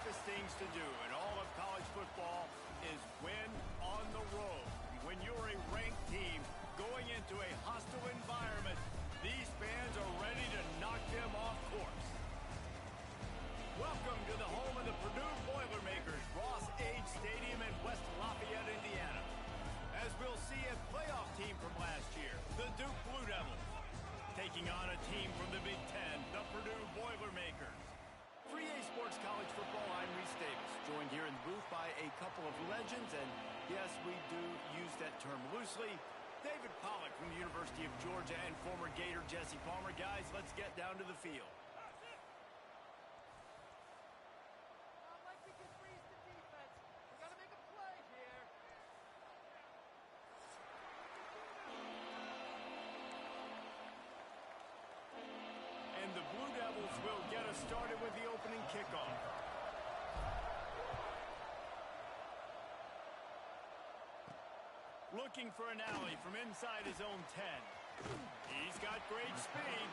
toughest things to do in all of college football is win on the road. When you're a ranked team going into a hostile environment, these fans are ready to knock them off course. Welcome to the home of the Purdue Boilermakers, Ross-Age Stadium in West Lafayette, Indiana. As we'll see a playoff team from last year, the Duke Blue Devils, taking on a team from the Big Ten, the Purdue Boilermakers. For EA Sports College Football, I'm Reese Davis, joined here in the booth by a couple of legends, and yes, we do use that term loosely. David Pollack from the University of Georgia and former Gator Jesse Palmer. Guys, let's get down to the field. And the Blue Devils will get us started with the opening kickoff. Looking for an alley from inside his own 10. He's got great speed.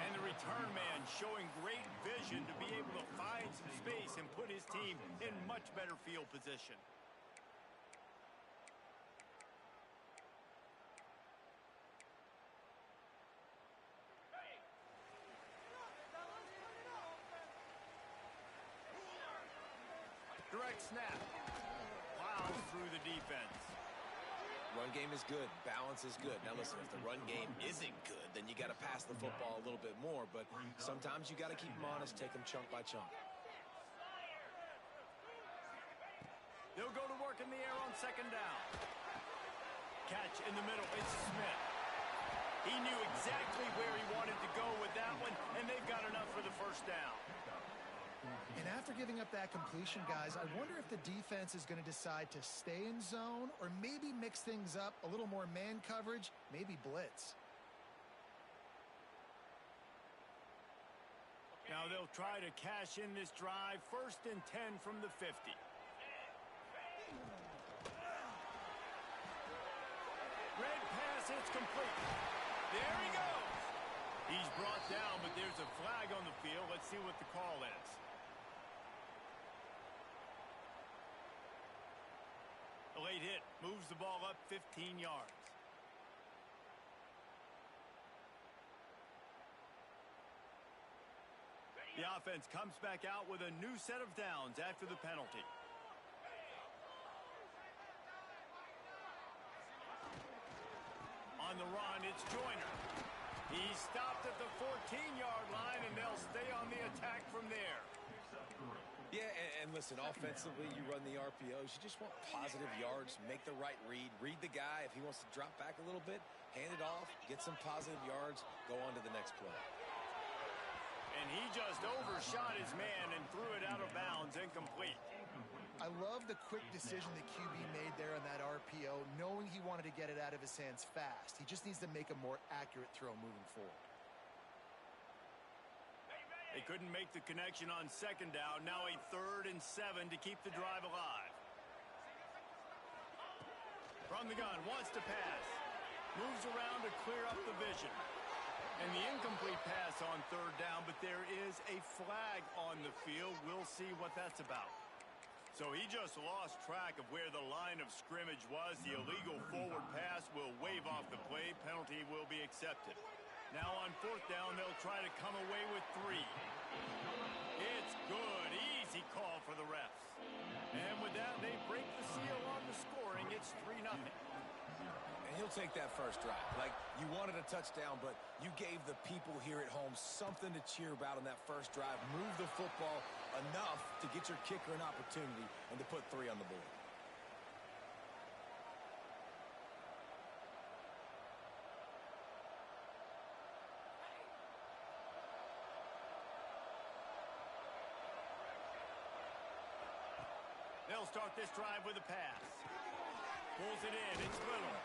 And the return man showing great vision to be able to find some space and put his team in much better field position. Direct snap. Plows through the defense. Run game is good. Balance is good. Now listen, if the run game isn't good, then you got to pass the football a little bit more. But sometimes you got to keep them honest, take them chunk by chunk. They'll go to work in the air on second down. Catch in the middle. It's Smith. He knew exactly where he wanted to go with that one, and they've got enough for the first down. And after giving up that completion, guys, I wonder if the defense is going to decide to stay in zone or maybe mix things up, a little more man coverage, maybe blitz. Now they'll try to cash in this drive, 1st and 10 from the 50. Red pass, it's complete. There he goes. He's brought down, but there's a flag on the field. Let's see what the call is. A late hit moves the ball up 15 yards. The offense comes back out with a new set of downs after the penalty. On the run, it's Joyner. He's stopped at the 14-yard line, and they'll stay on the attack from there. Yeah, and listen, offensively, you run the RPOs. You just want positive yards, make the right read the guy. If he wants to drop back a little bit, hand it off, get some positive yards, go on to the next play. And he just overshot his man and threw it out of bounds, incomplete. I love the quick decision the QB made there on that RPO, knowing he wanted to get it out of his hands fast. He just needs to make a more accurate throw moving forward. They couldn't make the connection on second down. Now a 3rd and 7 to keep the drive alive. From the gun, wants to pass. Moves around to clear up the vision. And the incomplete pass on 3rd down, but there is a flag on the field. We'll see what that's about. So he just lost track of where the line of scrimmage was. The illegal forward pass will wave off the play. Penalty will be accepted. Now on 4th down, they'll try to come away with 3. It's good. Easy call for the refs. And with that, they break the seal on the scoring. It's 3-0. And he'll take that first drive. Like, you wanted a touchdown, but you gave the people here at home something to cheer about on that first drive. Move the football enough to get your kicker an opportunity and to put 3 on the board. They'll start this drive with a pass. Pulls it in. It's Little.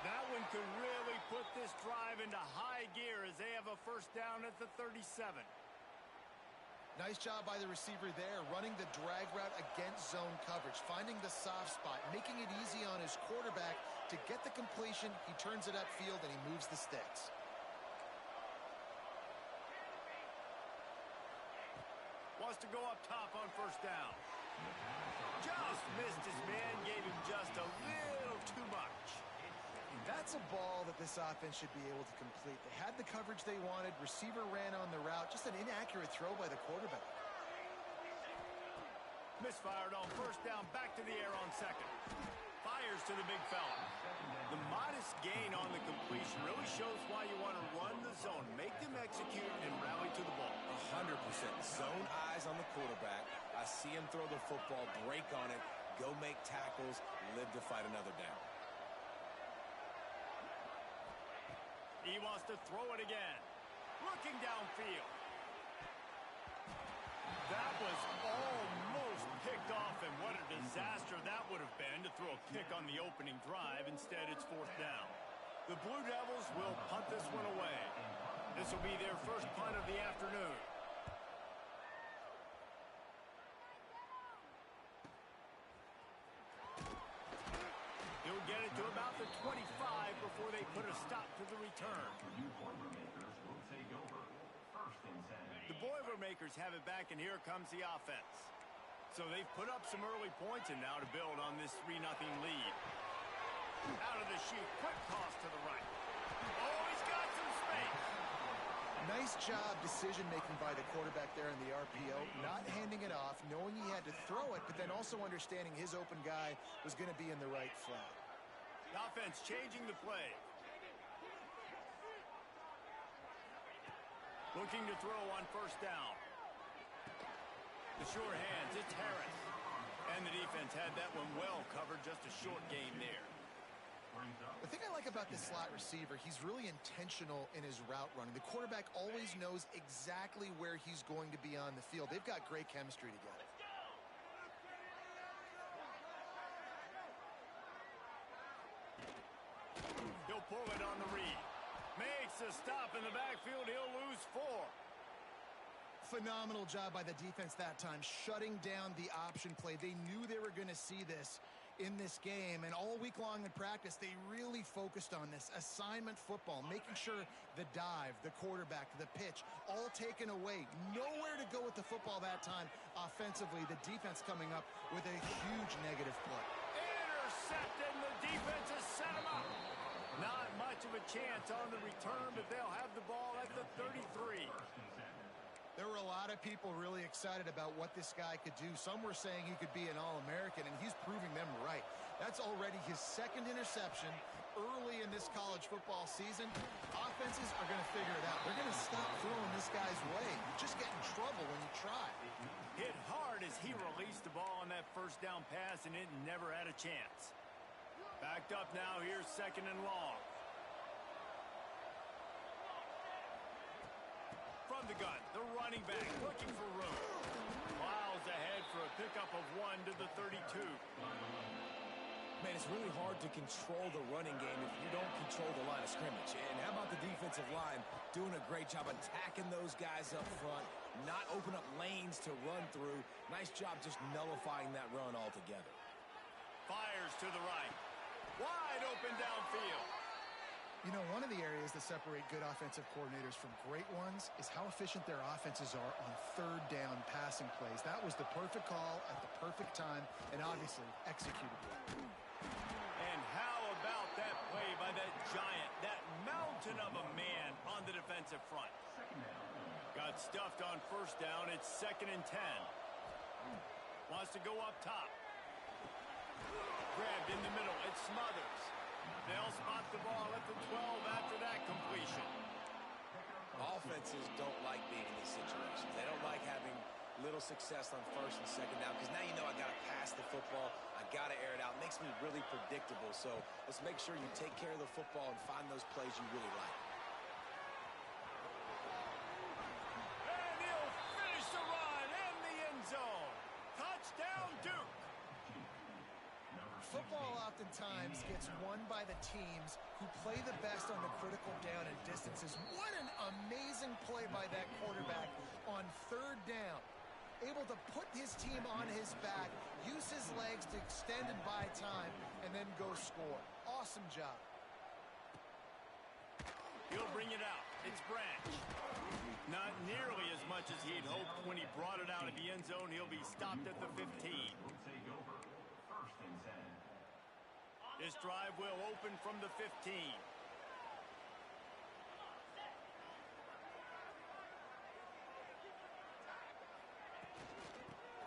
That one could really put this drive into high gear as they have a first down at the 37. Nice job by the receiver there, running the drag route against zone coverage, finding the soft spot, making it easy on his quarterback to get the completion. He turns it upfield and he moves the sticks. Wants to go up top on first down. Just missed his man, gave him just a little too much. That's a ball that this offense should be able to complete. They had the coverage they wanted. Receiver ran on the route. Just an inaccurate throw by the quarterback. Misfired on first down, back to the air on second. Fires to the big fella. The modest gain on the completion really shows why you want to run the zone. Make them execute and rally to the ball. 100%. Zone eyes on the quarterback. I see him throw the football, break on it, go make tackles, live to fight another down. He wants to throw it again. Looking downfield. That was almost picked off, and what a disaster that would have been to throw a pick on the opening drive. Instead, it's fourth down. The Blue Devils will punt this one away. This will be their first punt of the afternoon. He'll get it to about the 25 before they put a stop to the return. The Boilermakers have it back, and here comes the offense. So they've put up some early points, and now to build on this 3-0 lead. Out of the chute, quick toss to the right. Oh, he's got some space. Nice job decision-making by the quarterback there in the RPO. Not handing it off, knowing he had to throw it, but then also understanding his open guy was going to be in the right flat. The offense changing the play. Looking to throw on first down. The sure hands, it's Harris. And the defense had that one well covered, just a short game there. The thing I like about this slot receiver, he's really intentional in his route running. The quarterback always knows exactly where he's going to be on the field. They've got great chemistry together. He'll pull it on the read. Makes a stop in the backfield. He'll lose 4. Phenomenal job by the defense that time, shutting down the option play. They knew they were going to see this in this game, and all week long in practice, they really focused on this assignment football, making sure the dive, the quarterback, the pitch, all taken away. Nowhere to go with the football that time offensively. The defense coming up with a huge negative play. Intercepted, and the defense has set him up. Not much of a chance on the return, but they'll have the ball at the 33. There were a lot of people really excited about what this guy could do. Some were saying he could be an All-American, and he's proving them right. That's already his second interception early in this college football season. Offenses are going to figure it out. They're going to stop throwing this guy's way. You just get in trouble when you try. Hit hard as he released the ball on that first down pass, and it never had a chance. Backed up now, here's second and long. From the gun, the running back looking for room. Plows ahead for a pickup of 1 to the 32. Man, it's really hard to control the running game if you don't control the line of scrimmage. And how about the defensive line doing a great job attacking those guys up front, not open up lanes to run through. Nice job just nullifying that run altogether. Fires to the right. Wide open downfield. You know, one of the areas that separate good offensive coordinators from great ones is how efficient their offenses are on third down passing plays. That was the perfect call at the perfect time and obviously executed well. And how about that play by that giant, that mountain of a man on the defensive front? Got stuffed on first down. It's 2nd and 10. Wants to go up top. Grabbed in the middle. It's Smothers. They'll spot the ball at the 12 after that completion. Offenses don't like being in these situations. They don't like having little success on first and second down because now you know I got to pass the football. I got to air it out. It makes me really predictable. So let's make sure you take care of the football and find those plays you really like. And he'll finish the run in the end zone. Touchdown, Duke. Football oftentimes gets won by the teams who play the best on the critical down and distances. What an amazing play by that quarterback on third down. Able to put his team on his back, use his legs to extend and buy time, and then go score. Awesome job. He'll bring it out. It's Branch. Not nearly as much as he'd hoped when he brought it out of the end zone. He'll be stopped at the 15. This drive will open from the 15.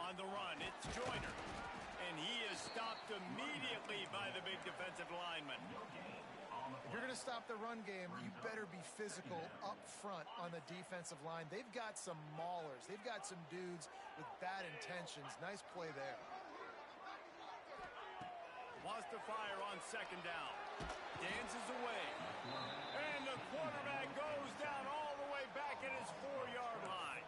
On the run, it's Joyner. And he is stopped immediately by the big defensive lineman. If you're going to stop the run game, you better be physical up front on the defensive line. They've got some maulers. They've got some dudes with bad intentions. Nice play there. Wants to fire on second down. Dances away. And the quarterback goes down all the way back at his 4-yard line.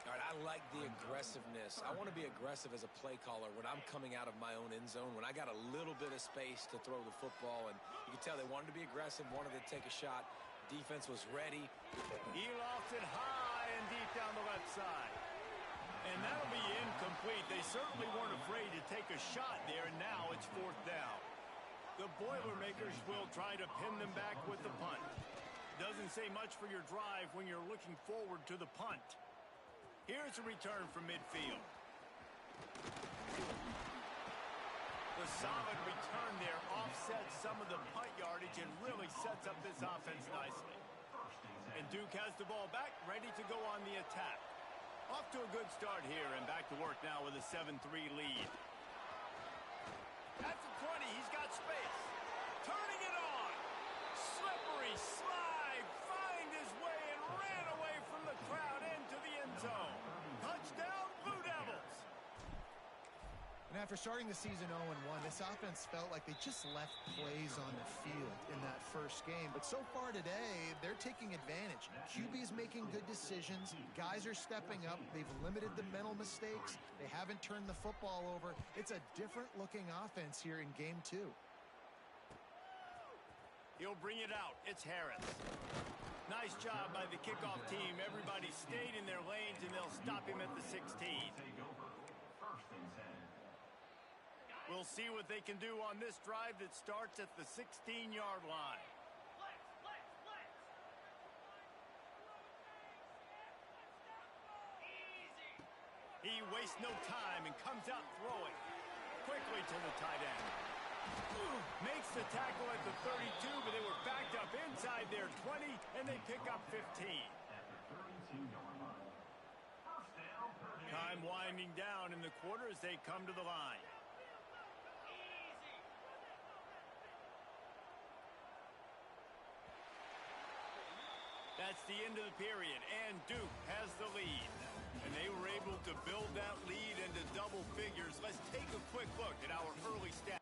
All right, I like the aggressiveness. I want to be aggressive as a play caller when I'm coming out of my own end zone, when I got a little bit of space to throw the football, and you can tell they wanted to be aggressive, wanted to take a shot. Defense was ready. He lofts it high and deep down the left side. And that'll be incomplete. They certainly weren't afraid to take a shot there, and now it's 4th down. The Boilermakers will try to pin them back with the punt. Doesn't say much for your drive when you're looking forward to the punt. Here's a return from midfield. The solid return there offsets some of the punt yardage and really sets up this offense nicely. And Duke has the ball back, ready to go on the attack. Off to a good start here and back to work now with a 7-3 lead. At the 20, he's got space. Turning it on. Slippery slide. Find his way and ran away from the crowd into the end zone. Touchdown, Blue Devils. And after starting the season 0-1, this offense felt like they just left plays on the field in that first game. But so far today, they're taking advantage. QB's making good decisions. Guys are stepping up. They've limited the mental mistakes. They haven't turned the football over. It's a different-looking offense here in Game 2. He'll bring it out. It's Harris. Nice job by the kickoff team. Everybody stayed in their lanes, and they'll stop him at the 16. We'll see what they can do on this drive that starts at the 16-yard line. He wastes no time and comes out throwing quickly to the tight end. Makes the tackle at the 32, but they were backed up inside their 20, and they pick up 15. Time winding down in the quarter as they come to the line. That's the end of the period, and Duke has the lead. And they were able to build that lead into double figures. Let's take a quick look at our early stats.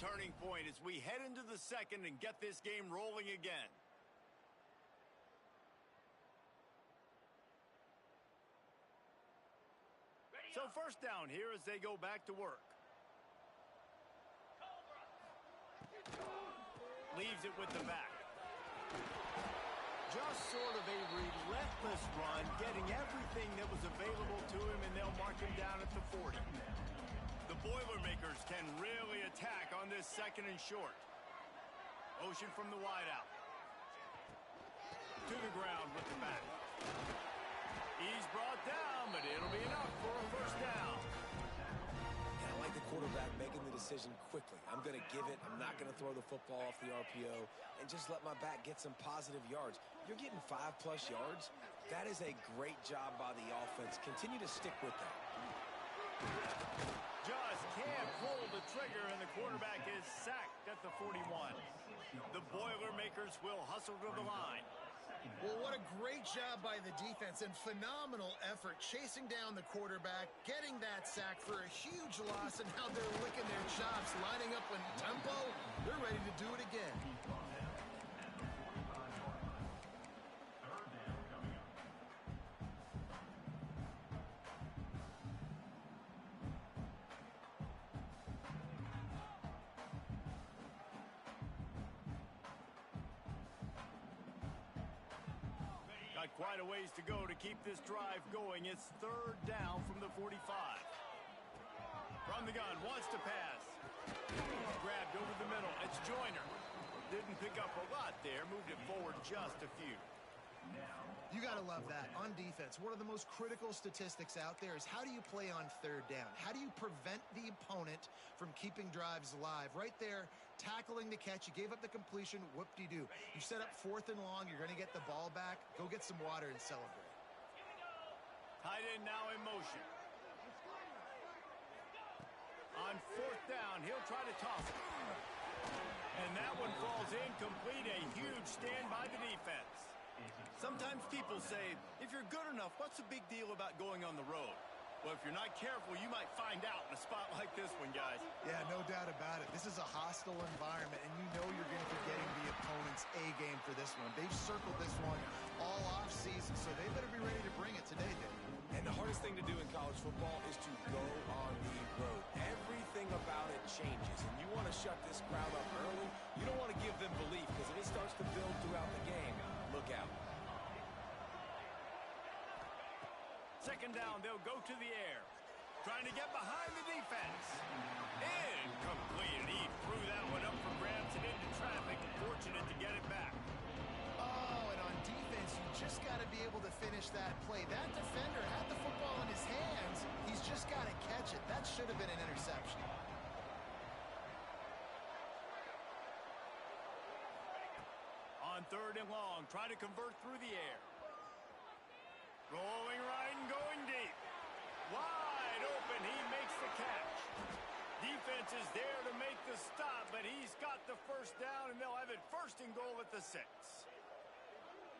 turning point as we head into the second and get this game rolling again. So first down here as they go back to work. Leaves it with the back. Just sort of a relentless run, getting everything that was available to him, and they'll mark him down at the 40. The Boilermakers can really attack on this second and short. Motion from the wideout. To the ground with the back. He's brought down, but it'll be enough for a first down. And I like the quarterback making the decision quickly. I'm going to give it. I'm not going to throw the football off the RPO and just let my back get some positive yards. You're getting 5+ yards. That is a great job by the offense. Continue to stick with that. Just can't pull the trigger, and the quarterback is sacked at the 41. The Boilermakers will hustle to the line. Well, what a great job by the defense and phenomenal effort chasing down the quarterback, getting that sack for a huge loss, and now they're licking their chops, lining up in tempo. They're ready to do it again. Got quite a ways to go to keep this drive going. It's third down from the 45. From the gun, wants to pass. Grabbed over the middle. It's Joyner. Didn't pick up a lot there. Moved it forward just a few. You got to love that. On defense, one of the most critical statistics out there is how do you play on third down? How do you prevent the opponent from keeping drives alive? Right there, tackling the catch. You gave up the completion. Whoop-de-doo. You set up 4th and long. You're going to get the ball back. Go get some water and celebrate. Tight end now in motion. On 4th down, he'll try to toss it. And that one falls incomplete. A huge stand by the defense. Sometimes people say, if you're good enough, what's the big deal about going on the road? Well, if you're not careful, you might find out in a spot like this one, guys. Yeah, no doubt about it. This is a hostile environment, and you know you're going to be getting the opponent's A game for this one. They've circled this one all off-season, so they better be ready to bring it today, Dave. And the hardest thing to do in college football is to go on the road. Everything about it changes, and you want to shut this crowd up early. You don't want to give them belief, because if it starts to build throughout the game, look out. Second down, they'll go to the air. Trying to get behind the defense. Incomplete. He threw that one up for grabs and into traffic. Fortunate to get it back. Oh, and on defense, you just got to be able to finish that play. That defender had the football in his hands. He's just got to catch it. That should have been an interception. On 3rd and long, try to convert through the air. Rolling right and going deep. Wide open, he makes the catch. Defense is there to make the stop, but he's got the first down, and they'll have it 1st and goal at the 6.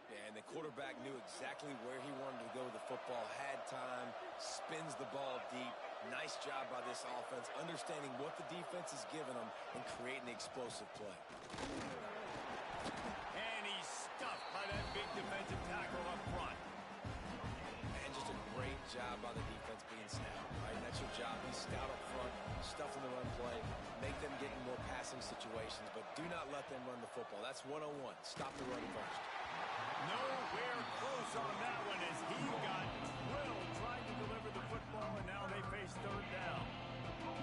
Yeah, and the quarterback knew exactly where he wanted to go with the football, had time, spins the ball deep. Nice job by this offense, understanding what the defense is giving them and creating the explosive play. And he's stuffed by that big defensive tackle up front. Great job by the defense being snapped. Right? That's your job. Be stout up front, stuff in the run play, make them get in more passing situations, but do not let them run the football. That's 101. Stop the run first. Nowhere close on that one as he got drilled trying to deliver the football, and now they face 3rd down.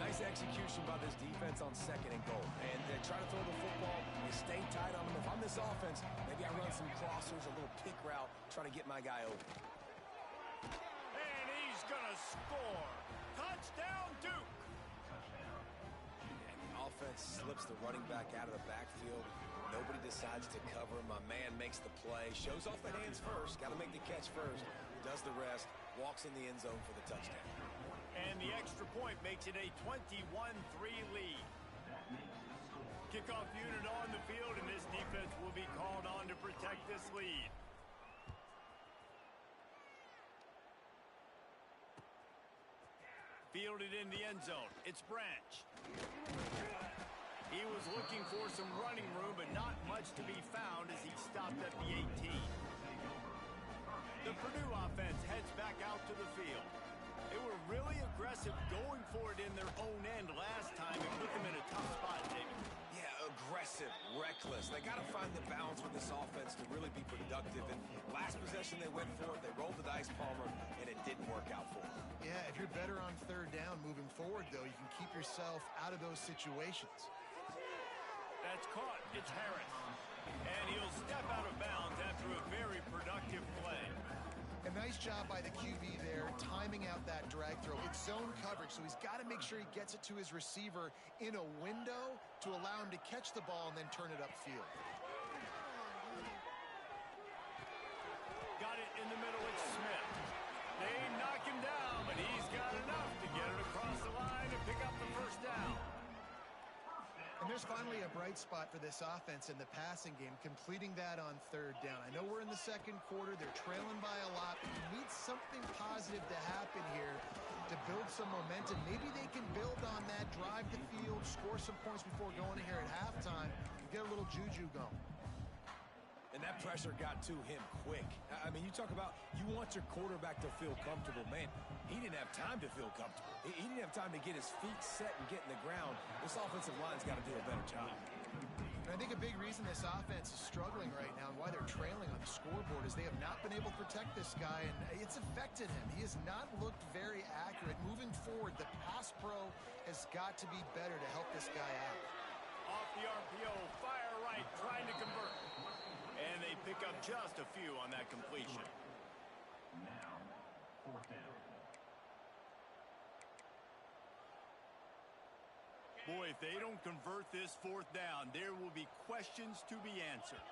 Nice execution by this defense on 2nd and goal. And they try to throw the football. You stay tight on them. If I'm this offense, maybe I run some crossers, a little pick route, try to get my guy open. Gonna score. Touchdown, Duke. And the offense slips the running back out of the backfield. Nobody decides to cover him. My man makes the play. Shows off the hands first. Got to make the catch first. Does the rest. Walks in the end zone for the touchdown. And the extra point makes it a 21-3 lead. Kickoff unit on the field, and this defense will be called on to protect this lead. Fielded in the end zone. It's Branch. He was looking for some running room, but not much to be found as he stopped at the 18. The Purdue offense heads back out to the field. They were really aggressive going for it in their own end last time and put them in a tough spot, David. Yeah, aggressive, reckless. They got to find the balance with this offense to really be productive. And last possession they went for it, they rolled the dice, Palmer, and it didn't work out for them. Yeah, if you're better on third down moving forward, though, you can keep yourself out of those situations. That's caught. It's Harris. And he'll step out of bounds after a very productive play. A nice job by the QB there, timing out that drag throw. It's zone coverage, so he's got to make sure he gets it to his receiver in a window to allow him to catch the ball and then turn it upfield. Got it in the middle. It's Smith. They knock him down, but he's got enough to get it across the line and pick up the first down. And there's finally a bright spot for this offense in the passing game, completing that on third down. I know we're in the second quarter. They're trailing by a lot. But you need something positive to happen here to build some momentum. Maybe they can build on that, drive the field, score some points before going in here at halftime, and get a little juju going. And that pressure got to him quick. I mean, you talk about you want your quarterback to feel comfortable. Man, he didn't have time to feel comfortable. He didn't have time to get his feet set and get in the ground. This offensive line's got to do a better job. And I think a big reason this offense is struggling right now and why they're trailing on the scoreboard is they have not been able to protect this guy, and it's affected him. He has not looked very accurate. Moving forward, the pass pro has got to be better to help this guy out. Off the RPO, fire right, trying to convert. And they pick up just a few on that completion. Now, fourth down. Boy, if they don't convert this fourth down, there will be questions to be answered.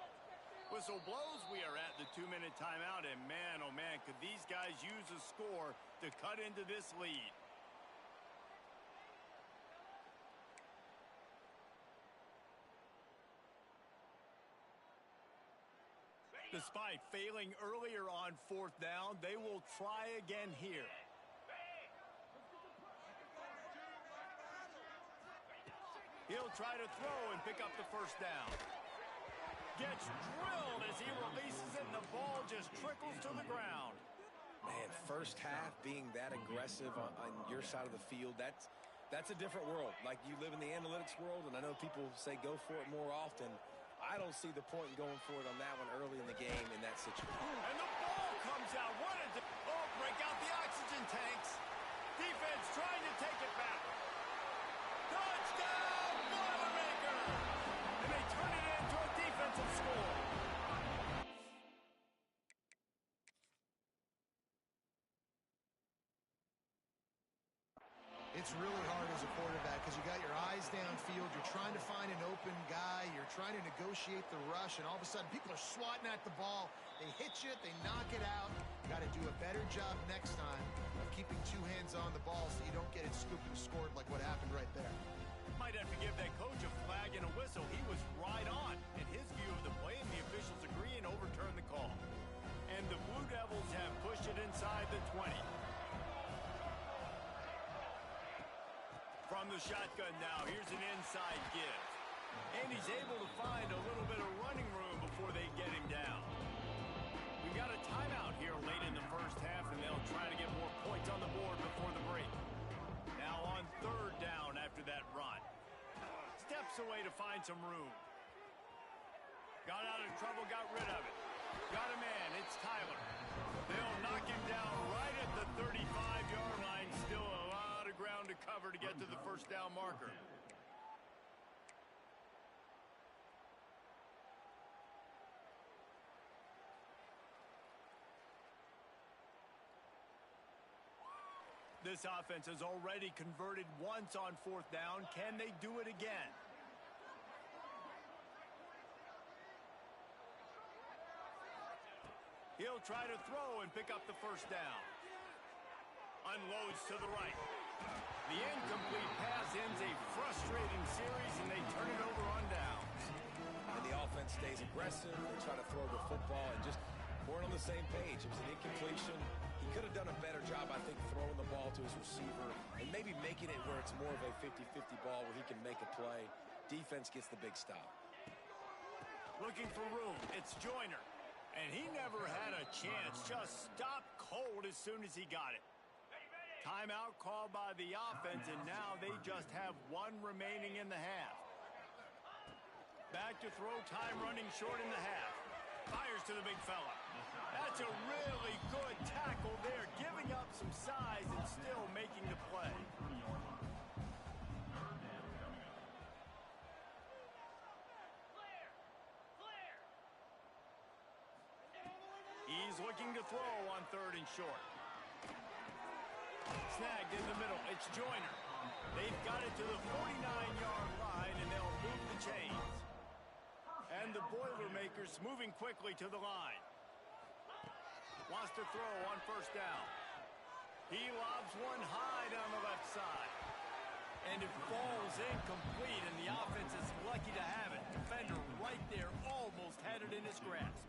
Whistle blows, we are at the 2-minute timeout, and man, oh man, could these guys use a score to cut into this lead. Despite failing earlier on fourth down, they will try again here. He'll try to throw and pick up the first down. Gets drilled as he releases it, and the ball just trickles to the ground. Man, first half being that aggressive on your side of the field, that's a different world. Like, you live in the analytics world, and I know people say go for it more often. I don't see the point in going for it on that one early in the game in that situation. And the ball comes out. Break out the oxygen tanks. Defense trying to take it back. Touchdown, Boilermaker! And they turn it into a defensive score. It's really hard as a quarterback because you got your eyes downfield. You're trying to find an open guy. You're trying to negotiate the rush, and all of a sudden people are swatting at the ball. They hit you. They knock it out. You got to do a better job next time of keeping two hands on the ball so you don't get it scooped and scored like what happened right there. Might have to give that coach a flag and a whistle. He was right on in his view of the play, and the officials agree and overturn the call. And the Blue Devils have pushed it inside the 20. From the shotgun now, here's an inside give. And he's able to find a little bit of running room before they get him down. We got a timeout here late in the first half, and they'll try to get more points on the board before the break. Now on third down after that run. Steps away to find some room. Got out of trouble, got rid of it. Got a man, it's Tyler. They'll knock him down right at the 35-yard line. Still a lot of ground to cover to get to the first down marker. This offense has already converted once on fourth down. Can they do it again? He'll try to throw and pick up the first down. Unloads to the right. The incomplete pass ends a frustrating series, and they turn it over on downs. And the offense stays aggressive. They try to throw the football and just weren't on the same page. It was an incompletion. He could have done a better job, I think, throwing the ball to his receiver and maybe making it where it's more of a 50-50 ball where he can make a play. Defense gets the big stop. Looking for room. It's Joyner. And he never had a chance. Just stopped cold as soon as he got it. Timeout called by the offense, and now they just have one remaining in the half. Back to throw, time running short in the half. Fires to the big fella. That's a really good tackle there, giving up some size and still making the play. He's looking to throw on 3rd and short. Snagged in the middle. It's Joyner. They've got it to the 49-yard line, and they'll move the chains. And the Boilermakers moving quickly to the line. Wants to throw on 1st down. He lobs one high down the left side. And it falls incomplete, and the offense is lucky to have it. Defender right there almost had it in his grasp.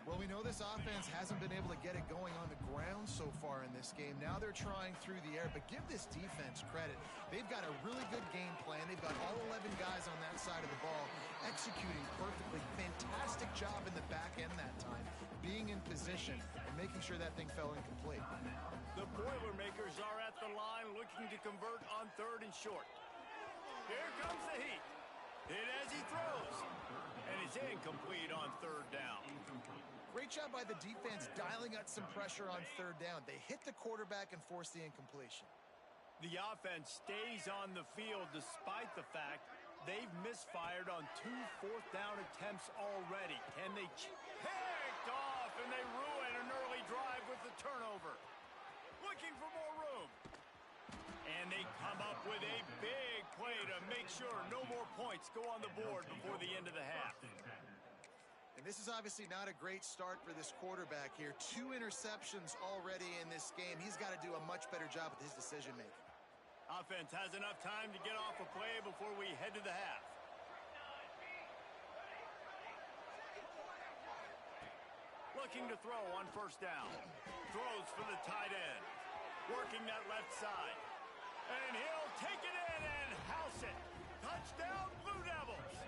Well, we know this offense hasn't been able to get it going on the ground so far in this game. Now they're trying through the air, but give this defense credit. They've got a really good game plan. They've got all 11 guys on that side of the ball executing perfectly. Fantastic job in the back end that time, being in position and making sure that thing fell incomplete. The Boilermakers are at the line looking to convert on 3rd and short. Here comes the heat. Hit as he throws. And it's incomplete on 3rd down. Great job by the defense dialing up some pressure on 3rd down. They hit the quarterback and force the incompletion. The offense stays on the field despite the fact they've misfired on 2 4th down attempts already. Can they picked off, and they ruin an early drive with the turnover. Looking for more room. And they come up with a big play to make sure no more points go on the board before the end of the half. And this is obviously not a great start for this quarterback here. 2 interceptions already in this game. He's got to do a much better job with his decision-making. Offense has enough time to get off a play before we head to the half. Looking to throw on 1st down. Throws for the tight end. Working that left side. And he'll take it in and house it. Touchdown, Blue Devils.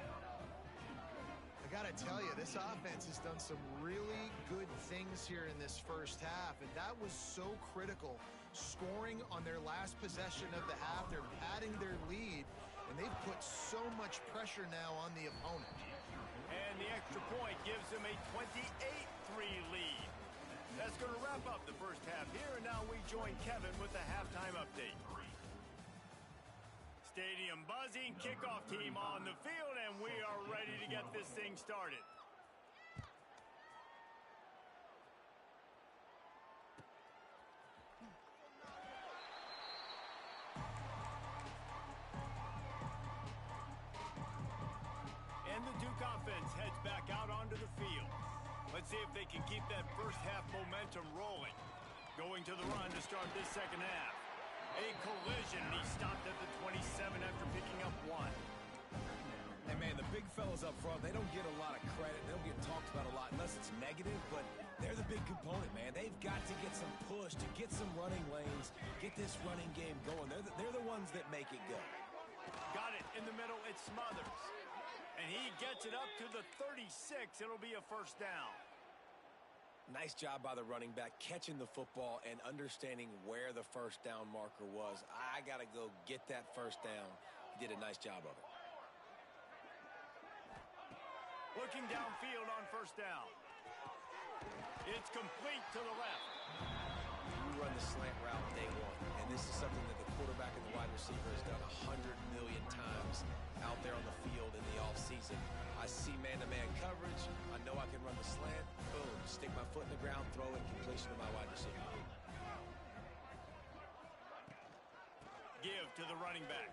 I got to tell you, this offense has done some really good things here in this first half, and that was so critical. Scoring on their last possession of the half, they're padding their lead, and they've put so much pressure now on the opponent. And the extra point gives them a 28-3 lead. That's going to wrap up the first half here, and now we join Kevin with the halftime update. Stadium buzzing, kickoff team on the field, and we are ready to get this thing started. And the Duke offense heads back out onto the field. Let's see if they can keep that first half momentum rolling. Going to the run to start this second half. A collision, and he stopped at the 27 after picking up 1. And, man, the big fellas up front, they don't get a lot of credit. They don't get talked about a lot unless it's negative, but they're the big component, man. They've got to get some push, to get some running lanes, get this running game going. They're the ones that make it go. Got it in the middle. It's Smothers. And he gets it up to the 36. It'll be a 1st down. Nice job by the running back, catching the football and understanding where the 1st down marker was. I got to go get that 1st down. He did a nice job of it. Looking downfield on 1st down. It's complete to the left. You run the slant route day 1, and this is something that the quarterback and the wide receiver has done 100 million times out there on the field in the offseason. I see man-to-man coverage. I know I can run the slant. Boom, stick my foot in the ground, throw it, completion to my wide receiver. Give to the running back.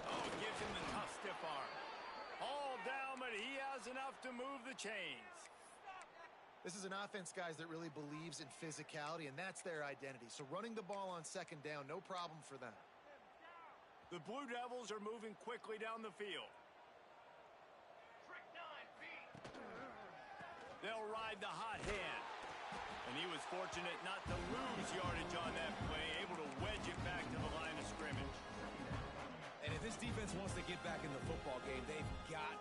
Oh, gives him the tough stiff arm. All down, but he has enough to move the chains. This is an offense, guys, that really believes in physicality, and that's their identity. So running the ball on 2nd down, no problem for them. The Blue Devils are moving quickly down the field. They'll ride the hot hand. And he was fortunate not to lose yardage on that play, able to wedge it back to the line of scrimmage. And if this defense wants to get back in the football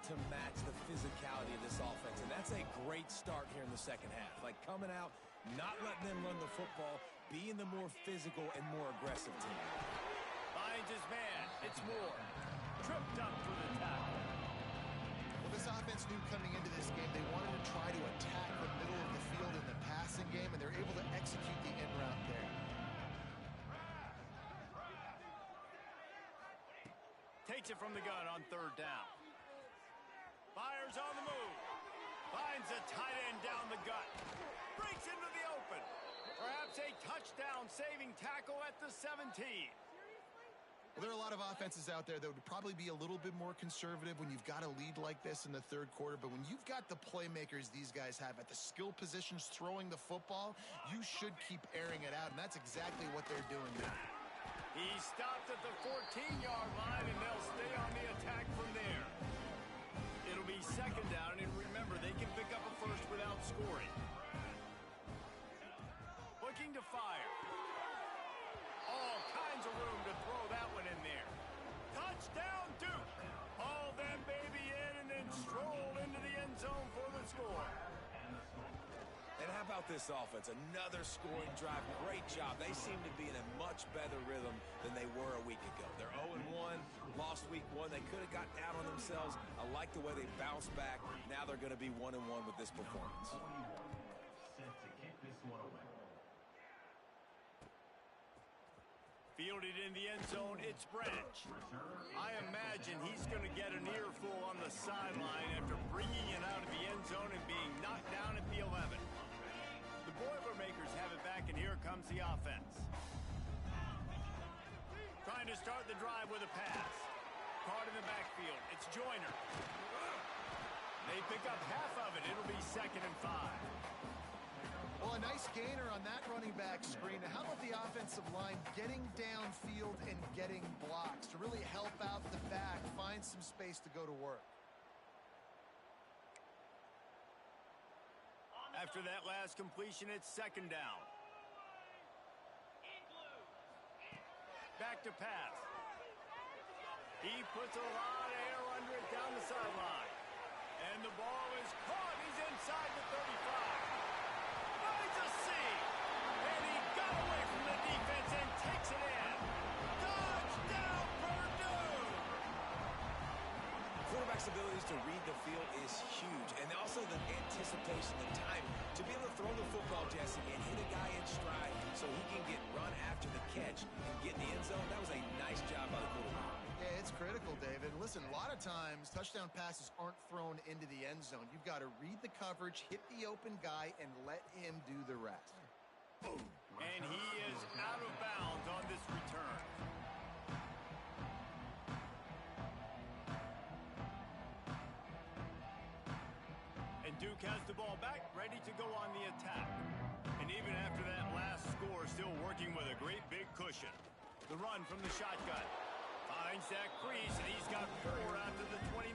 to match the physicality of this offense, and that's a great start here in the second half. Like coming out, not letting them run the football, being the more physical and more aggressive team. Finds his man. It's Moore. Tripped up for the tackle. Well, this offense knew coming into this game they wanted to try to attack the middle of the field in the passing game, and they're able to execute the in route there. Takes it from the gun on third down. Fires on the move. Finds a tight end down the gut. Breaks into the open. Perhaps a touchdown-saving tackle at the 17. Well, there are a lot of offenses out there that would probably be a little bit more conservative when you've got a lead like this in the third quarter. But when you've got the playmakers these guys have at the skill positions throwing the football, you should keep airing it out. And that's exactly what they're doing now. He stopped at the 14-yard line, and they'll stay on the attack from there. It'll be second down, and remember, they can pick up a first without scoring. Looking to fire. All kinds of room to throw that one in there. Touchdown, Duke. All them baby in and then stroll into the end zone for the score. And how about this offense? Another scoring drive. Great job. They seem to be in a much better rhythm than they were a week ago. They're 0-1, lost week 1. They could have got down on themselves. I like the way they bounced back. Now they're going to be 1-1 with this performance. Set to kick this one away. Fielded in the end zone, it's Brenich. I imagine he's going to get an earful on the sideline after bringing it out of the end zone and being knocked down at the 11. The Boilermakers have it back, and here comes the offense. Trying to start the drive with a pass. Caught in the backfield. It's Joyner. They pick up half of it. It'll be 2nd and 5. Well, a nice gainer on that running back screen. Now, how about the offensive line getting downfield and getting blocks to really help out the back, find some space to go to work? After that last completion, it's 2nd down. Back to pass. He puts a lot of air under it down the sideline. And the ball is caught. He's inside the 35. Finds a seam. And he got away from the defense and takes it in. Touchdown, Purdue! Quarterback's abilities to read the field is huge. And also the anticipation, the time to be able to throw the football, Jesse, and hit a guy in stride so he can get run after the catch and get in the end zone. That was a nice job by the quarterback. Yeah, it's critical, David. Listen, a lot of times touchdown passes aren't thrown into the end zone. You've got to read the coverage, hit the open guy, and let him do the rest. Boom. And he is out of bounds on this return. And Duke has the ball back, ready to go on the attack. And even after that last score, still working with a great big cushion. The run from the shotgun. Finds that crease, and he's got 4 out to the 29.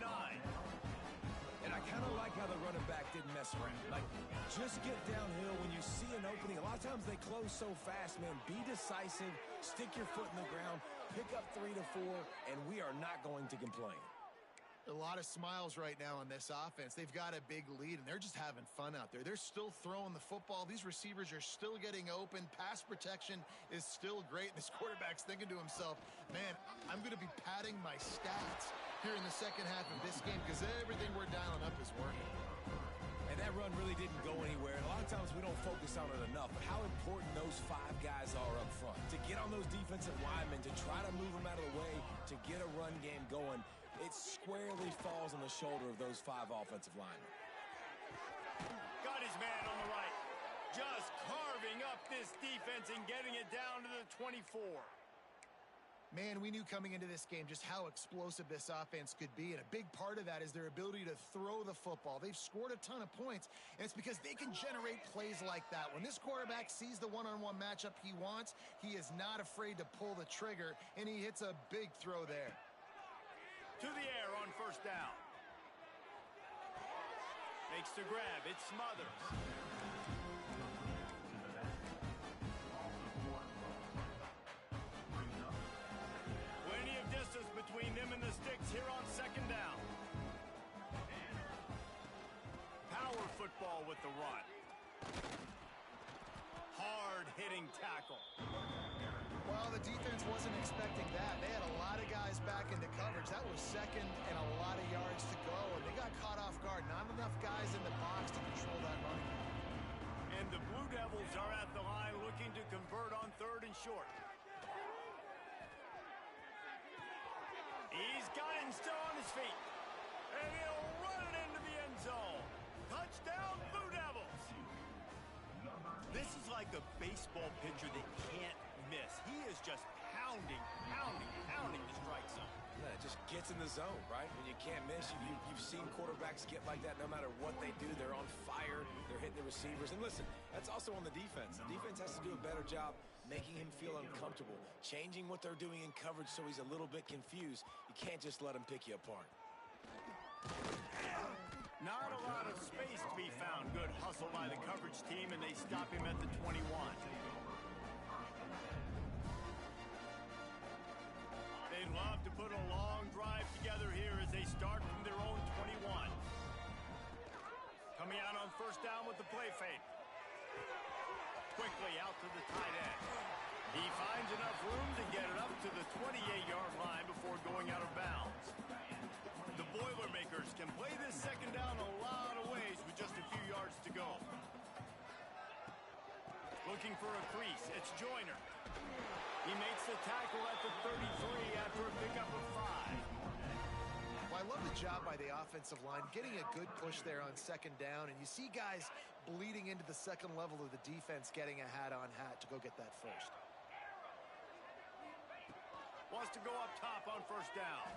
And I kind of like how the running back didn't mess around. Like, just get downhill when you see an opening. A lot of times they close so fast, man. Be decisive, stick your foot in the ground, pick up 3 to 4, and we are not going to complain. A lot of smiles right now on this offense. They've got a big lead, and they're just having fun out there. They're still throwing the football. These receivers are still getting open. Pass protection is still great. This quarterback's thinking to himself, man, I'm going to be padding my stats here in the second half of this game because everything we're dialing up is working. And that run really didn't go anywhere. And a lot of times we don't focus on it enough, but how important those 5 guys are up front. To get on those defensive linemen, to try to move them out of the way, to get a run game going, it squarely falls on the shoulder of those 5 offensive linemen. Got his man on the right. Just carving up this defense and getting it down to the 24. Man, we knew coming into this game just how explosive this offense could be, and a big part of that is their ability to throw the football. They've scored a ton of points, and it's because they can generate plays like that. When this quarterback sees the one-on-one matchup he wants, he is not afraid to pull the trigger, and he hits a big throw there. To the air on 1st down. Makes the grab. It's Smothers. Plenty of distance between them and the sticks here on 2nd down. well with the run. Hard-hitting tackle. Well, the defense wasn't expecting that. They had a lot of guys back into coverage. That was second and a lot of yards to go, and they got caught off guard. Not enough guys in the box to control that running game. And the Blue Devils are at the line looking to convert on 3rd and short. He's got it and still on his feet. And he'll run it into the end zone. Touchdown, Blue Devils. This is like a baseball pitcher that can't miss. He is just pounding the strike zone. Yeah, it just gets in the zone, right? When you can't miss, you've seen quarterbacks get like that no matter what they do. They're on fire. They're hitting the receivers. And listen, that's also on the defense. The defense has to do a better job making him feel uncomfortable, changing what they're doing in coverage so he's a little bit confused. You can't just let him pick you apart. Not a lot of space to be found. Good hustle by the coverage team, and they stop him at the 21. They'd love to put a long drive together here as they start from their own 21. Coming out on 1st down with the play fake. Quickly out to the tight end. He finds enough room to get it up to the 28-yard line before going out of bounds. The Boilermakers can play this 2nd down a lot of ways with just a few yards to go. Looking for a crease, it's Joyner. He makes the tackle at the 33 after a pickup of 5. Well, I love the job by the offensive line, getting a good push there on 2nd down, and you see guys bleeding into the 2nd level of the defense getting a hat-on-hat to go get that first. Wants to go up top on 1st down.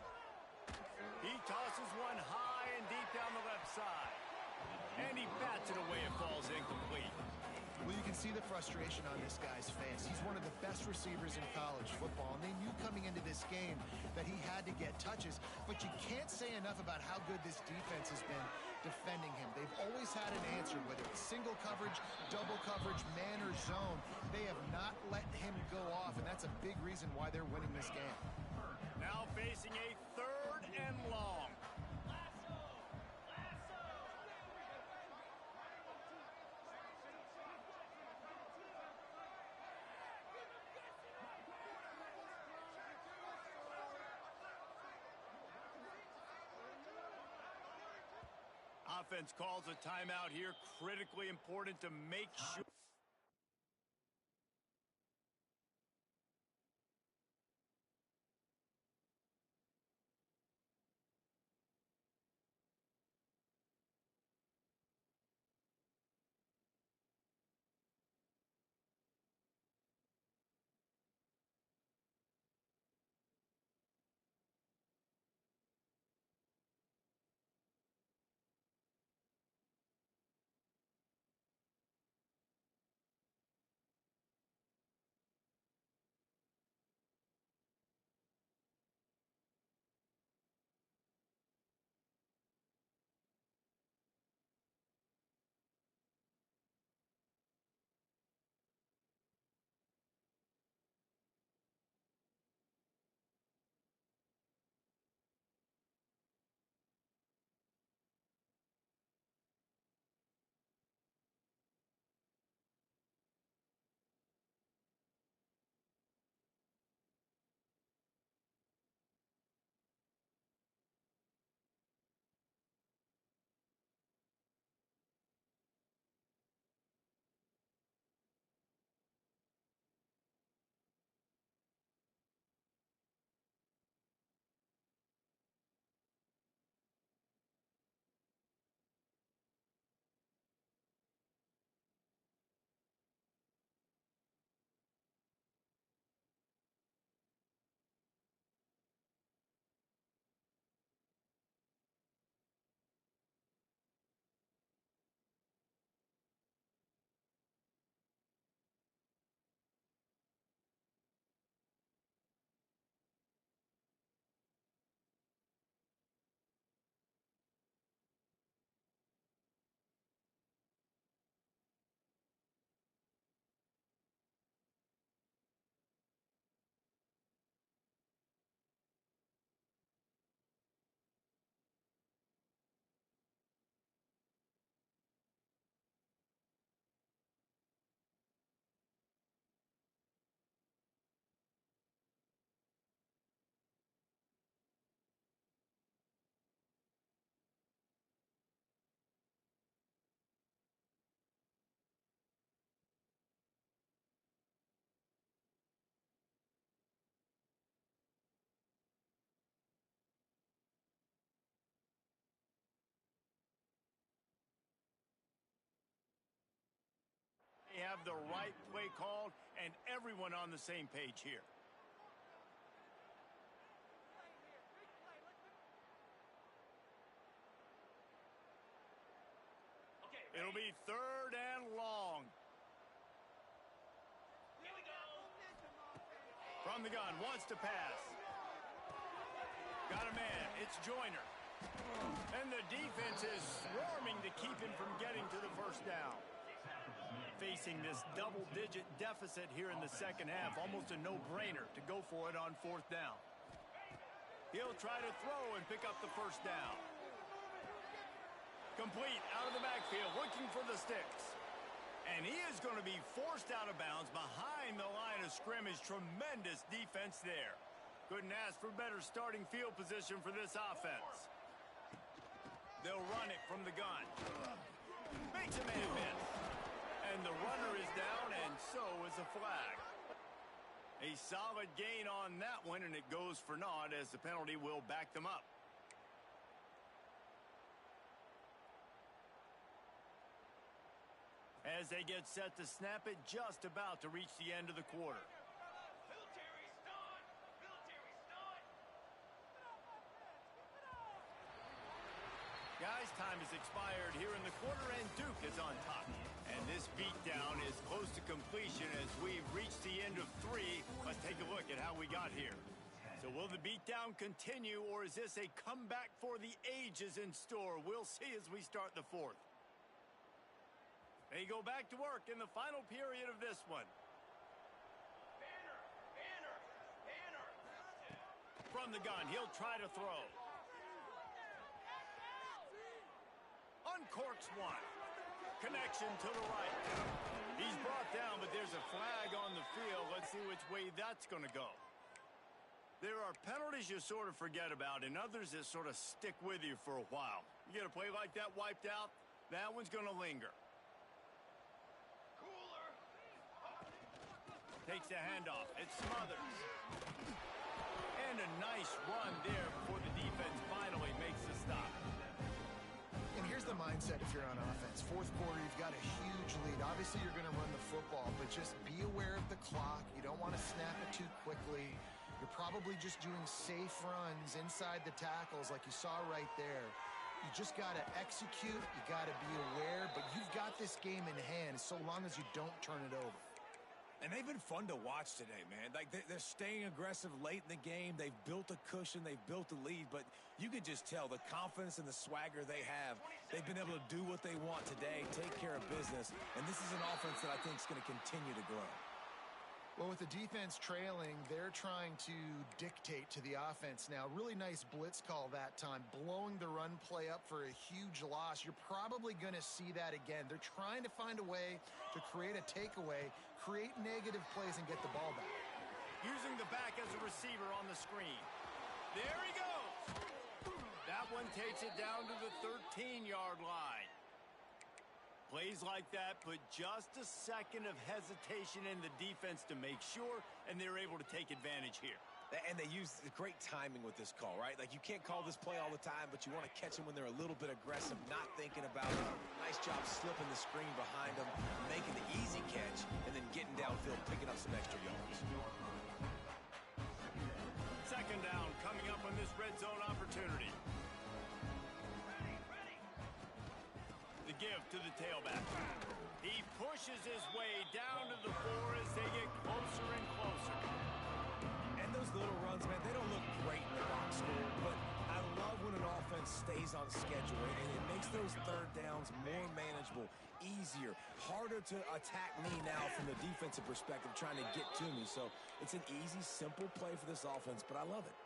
He tosses one high and deep down the left side. And he bats it away. It falls incomplete. Well, you can see the frustration on this guy's face. He's one of the best receivers in college football, and they knew coming into this game that he had to get touches, but you can't say enough about how good this defense has been defending him. They've always had an answer, whether it's single coverage, double coverage, man or zone. They have not let him go off, and that's a big reason why they're winning this game. Now facing a 3rd and long. Offense calls a timeout here. Critically important to make sure. have the right play called and everyone on the same page here. It'll be 3rd and long. Here we go. From the gun, wants to pass. Got a man, it's Joyner. And the defense is swarming to keep him from getting to the first down. Facing this double-digit deficit here in the second half, almost a no-brainer to go for it on 4th down. He'll try to throw and pick up the first down. Complete out of the backfield, looking for the sticks. And he is going to be forced out of bounds behind the line of scrimmage. Tremendous defense there. Couldn't ask for better starting field position for this offense. They'll run it from the gun. Makes a man miss. And the runner is down, and so is a flag. A solid gain on that one, and it goes for naught as the penalty will back them up. As they get set to snap it, just about to reach the end of the quarter. Military stun! Military stun! Guys, time has expired here in the quarter, and Duke is on top. And this beatdown is close to completion as we've reached the end of 3. Let's take a look at how we got here. So will the beatdown continue, or is this a comeback for the ages in store? We'll see as we start the 4th. They go back to work in the final period of this one. Banner! Banner! Banner! From the gun, he'll try to throw. Uncorks one. Connection to the right. He's brought down, but there's a flag on the field. Let's see which way that's going to go. There are penalties you sort of forget about, and others that sort of stick with you for a while. You get a play like that wiped out, that one's going to linger. Takes the handoff. It smothers. And a nice run there before the defense finally makes the stop. And here's the mindset if you're on offense. 4th quarter, you've got a huge lead. Obviously, you're going to run the football, but just be aware of the clock. You don't want to snap it too quickly. You're probably just doing safe runs inside the tackles like you saw right there. You just got to execute. You got to be aware, but you've got this game in hand so long as you don't turn it over. And they've been fun to watch today, man. Like, they're staying aggressive late in the game. They've built a cushion. They've built a lead. But you could just tell the confidence and the swagger they have. They've been able to do what they want today, take care of business. And this is an offense that I think is going to continue to grow. Well, with the defense trailing, they're trying to dictate to the offense now. Really nice blitz call that time, blowing the run play up for a huge loss. You're probably going to see that again. They're trying to find a way to create a takeaway, create negative plays, and get the ball back. Using the back as a receiver on the screen. There he goes. That one takes it down to the 13-yard line. Plays like that put just a second of hesitation in the defense to make sure, and they're able to take advantage here. And they use great timing with this call, right? Like, you can't call this play all the time, but you want to catch them when they're a little bit aggressive, not thinking about it. Nice job slipping the screen behind them, making the easy catch, and then getting downfield, picking up some extra yards. 2nd down coming up on this red zone opportunity. The give to the tailback. He pushes his way down to the 4 as they get closer and closer. And those little runs, man, they don't look great in the box score, but I love when an offense stays on schedule, and it makes those 3rd downs more manageable, easier, harder to attack me now from the defensive perspective trying to get to me. So it's an easy, simple play for this offense, but I love it.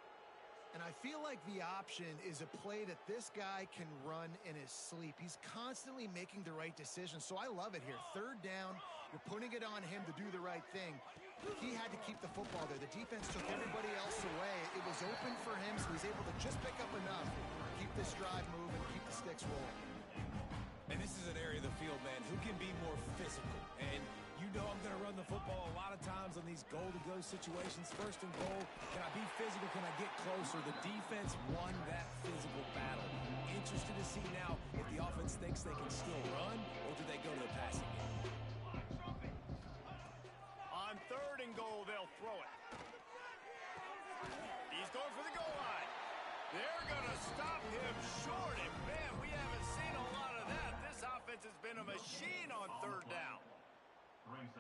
And I feel like the option is a play that this guy can run in his sleep. He's constantly making the right decision, so I love it here. 3rd down, you're putting it on him to do the right thing. He had to keep the football there. The defense took everybody else away. It was open for him, so he's able to just pick up enough, keep this drive moving, keep the sticks rolling. And this is an area of the field, man, who can be more physical. And you know I'm going to run the football a lot of times on these goal-to-go situations. 1st and goal, can I be physical? Can I get closer? The defense won that physical battle. Interested to see now if the offense thinks they can still run, or do they go to the passing game. short, and man, we haven't seen a lot of that. This offense has been a machine on third down.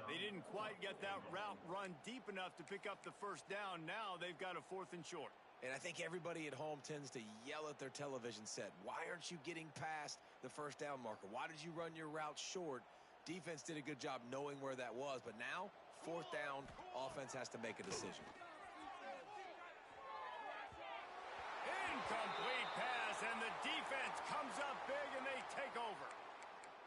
They didn't quite get that route run deep enough to pick up the first down. Now they've got a 4th and short. And I think everybody at home tends to yell at their television set. Why aren't you getting past the first down marker? Why did you run your route short? Defense did a good job knowing where that was, but now, 4th down, offense has to make a decision. Incomplete pass, and the defense comes up big, and they take over.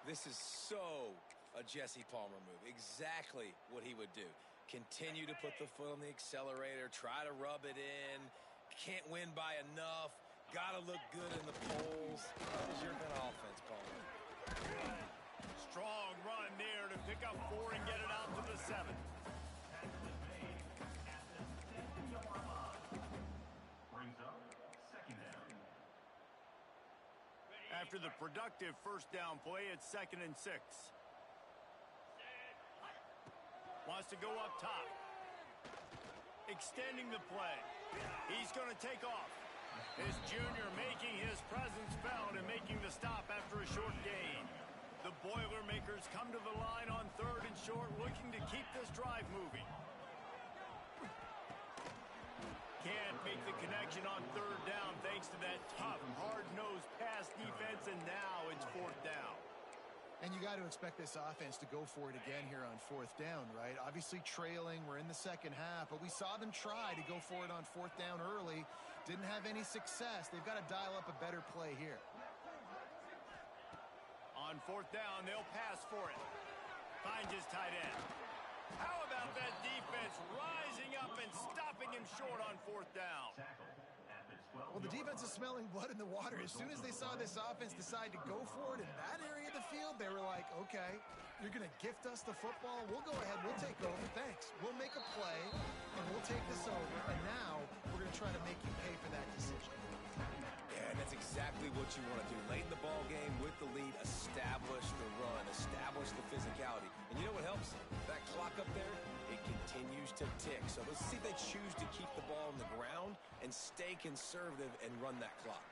This is so a Jesse Palmer move. Exactly what he would do. Continue to put the foot on the accelerator, try to rub it in. Can't win by enough. Got to look good in the polls. That was your kind of offense, Palmer. Strong run there to pick up 4 and get it out to the 7. After the productive first down play, it's 2nd and 6. Wants to go up top. Extending the play. He's going to take off. His junior making his presence felt and making the stop after a short gain. The Boilermakers come to the line on 3rd and short, looking to keep this drive moving. Can't make the connection on 3rd down thanks to that tough, hard-nosed pass defense, and now it's 4th down. And you got to expect this offense to go for it again here on 4th down, right? Obviously trailing, we're in the second half, but we saw them try to go for it on 4th down early. Didn't have any success. They've got to dial up a better play here. On 4th down, they'll pass for it. Finds his tight end. How about that defense rising up and stopping him short on 4th down? Well, the defense is smelling blood in the water. As soon as they saw this offense decide to go for it in that area of the field, they were like, okay, you're going to gift us the football. We'll go ahead. We'll take over. Thanks. We'll make a play, and we'll take this over. And now we're going to try to make you pay for that decision. Yeah, and that's exactly what you want to do. Late in the ball game with the lead, establish the run, establish the physicality. And you know what helps? That clock up there, it continues to tick. So let's see if they choose to keep the ball on the ground and stay conservative and run that clock.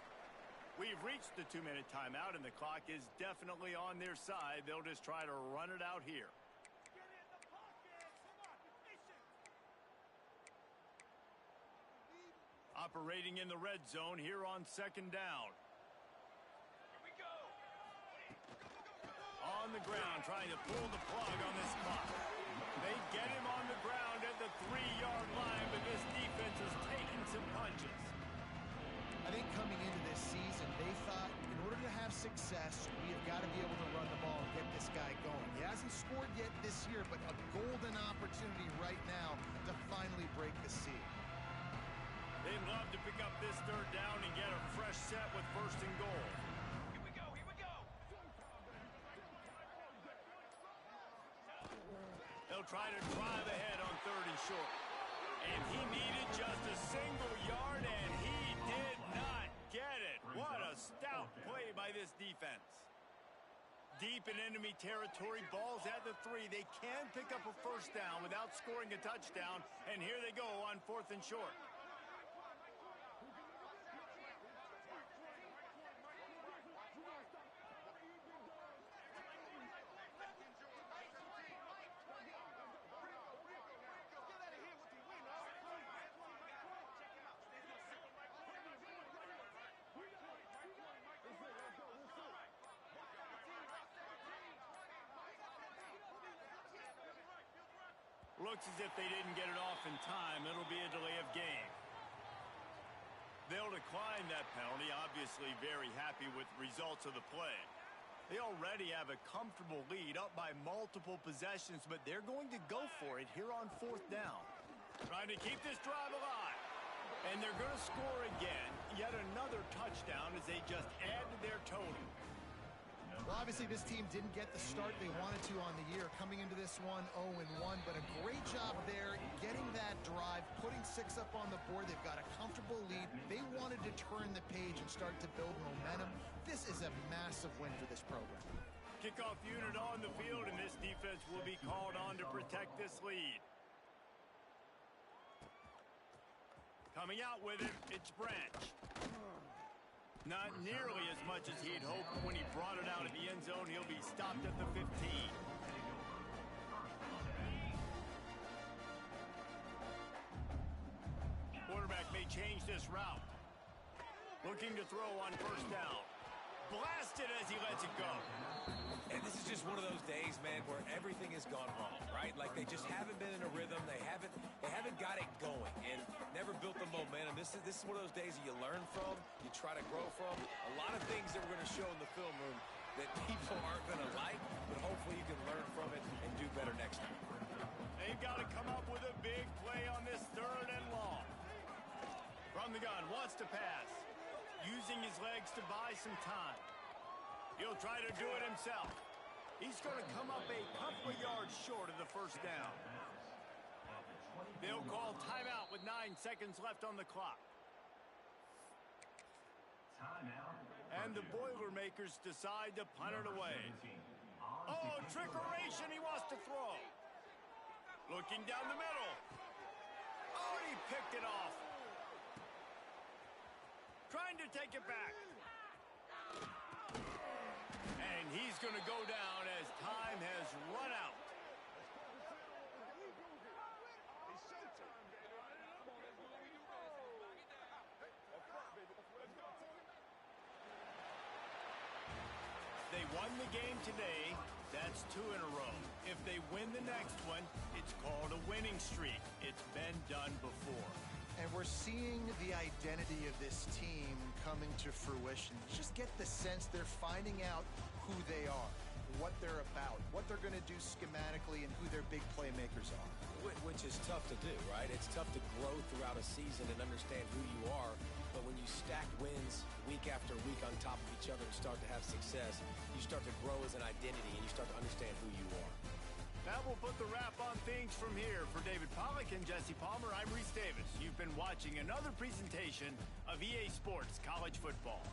We've reached the 2-minute timeout, and the clock is definitely on their side. They'll just try to run it out here. Operating in the red zone here on 2nd down. Here we go. On the ground, trying to pull the plug on this clock. They get him on the ground at the 3-yard line, but this defense is taking some punches. I think coming into this season, they thought in order to have success, we have got to be able to run the ball and get this guy going. He hasn't scored yet this year, but a golden opportunity right now to finally break the seal. They'd love to pick up this 3rd down and get a fresh set with 1st and goal. Here we go. Here we go. They'll try to drive ahead on 3rd and short. And he needed just a single yard, and he did not get it. What a stout play by this defense. Deep in enemy territory, balls at the 3. They can pick up a 1st down without scoring a touchdown, and here they go on 4th and short. Looks as if they didn't get it off in time. It'll be a delay of game. They'll decline that penalty, obviously very happy with the results of the play. They already have a comfortable lead up by multiple possessions, but they're going to go for it here on 4th down. Trying to keep this drive alive. And they're going to score again. Yet another touchdown as they just add to their total. Well, obviously this team didn't get the start they wanted to on the year, coming into this one 0-1, but a great job there getting that drive, putting 6 up on the board. They've got a comfortable lead. They wanted to turn the page and start to build momentum. This is a massive win for this program. Kickoff unit on the field, and this defense will be called on to protect this lead. Coming out with it, it's Branch. Not nearly as much as he'd hoped when he brought it out of the end zone. He'll be stopped at the 15. Quarterback may change this route. Looking to throw on first down. Blasted as he lets it go. And this is just one of those days, man, where everything has gone wrong, right? Like they just haven't been in a rhythm. They haven't got it going and never built the momentum. This is one of those days that you learn from, you try to grow from. A lot of things that we're going to show in the film room that people aren't going to like, but hopefully you can learn from it and do better next time. They've got to come up with a big play on this 3rd and long. From the gun, wants to pass. Using his legs to buy some time. He'll try to do it himself. He's going to come up a couple of yards short of the first down. They'll call timeout with 9 seconds left on the clock. And the Boilermakers decide to punt it away. Oh, trickeration, he wants to throw. Looking down the middle. Oh, and he picked it off. Trying to take it back. And he's going to go down as time has run out. They won the game today. That's 2 in a row. If they win the next one, it's called a winning streak. It's been done before. And we're seeing the identity of this team coming to fruition. Just get the sense they're finding out who they are, what they're about, what they're going to do schematically, and who their big playmakers are. Which is tough to do, right? It's tough to grow throughout a season and understand who you are. But when you stack wins week after week on top of each other and start to have success, you start to grow as an identity and you start to understand who you are. That will put the wrap on things from here. For David Pollack and Jesse Palmer, I'm Reese Davis. You've been watching another presentation of EA Sports College Football.